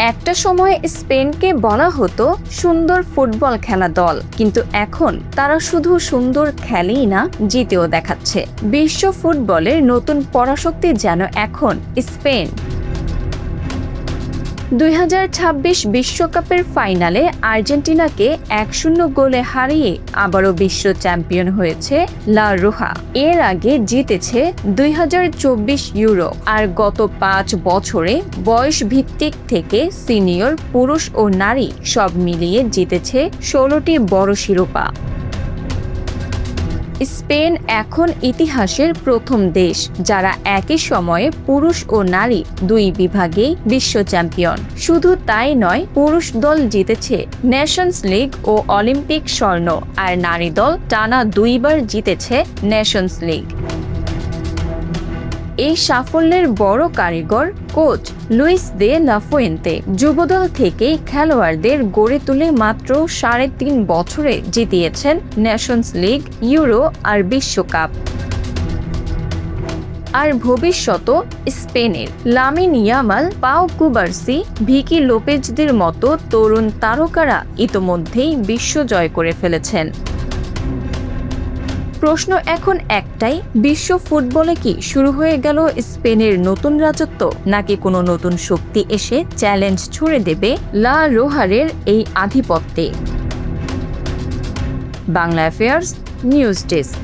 একটা সময় স্পেনকে বলা হতো সুন্দর ফুটবল খেলা দল, কিন্তু এখন তারা শুধু সুন্দর খেলেই না, জিতেও দেখাচ্ছে। বিশ্ব ফুটবলের নতুন পরাশক্তি যেন এখন স্পেন। 2026 বিশ্বকাপের ফাইনালে আর্জেন্টিনাকে 1-0 গোলে হারিয়ে আবারও বিশ্ব চ্যাম্পিয়ন হয়েছে লা রোহা। এর আগে জিতেছে 2024 ইউরো। আর গত 5 বছরে বয়স ভিত্তিক থেকে সিনিয়র, পুরুষ ও নারী সব মিলিয়ে জিতেছে 16টি বড় শিরোপা। স্পেন এখন ইতিহাসের প্রথম দেশ যারা একই সময়ে পুরুষ ও নারী দুই বিভাগেই বিশ্ব চ্যাম্পিয়ন। শুধু তাই নয়, পুরুষ দল জিতেছে নেশনস লিগ ও অলিম্পিক স্বর্ণ, আর নারী দল টানা 2বার জিতেছে নেশনস লিগ। এই সাফল্যের বড় কারিগর coach Luis de la Fuente. Jubodal থেকে খেলোয়াড়দের গড়ে তুলে মাত্র 3.5 বছরে জিতিয়েছেন নেশনস লিগ, ইউরো আর বিশ্বকাপ। আর ভবিষ্যৎ স্পেনের। লামিন ইয়ামাল, পাও কুবার্সি, ভিকি লোপেজদের মতো তরুণ তারকারা ইতোমধ্যেই বিশ্ব জয় করে ফেলেছেন। প্রশ্ন এখন একটাই, বিশ্ব ফুটবলে কি শুরু হয়ে গেল স্পেনের নতুন রাজত্ব, নাকি কোনো নতুন শক্তি এসে চ্যালেঞ্জ ছুড়ে দেবে লা রোহারের এই আধিপত্যে? Bangla affairs news desk.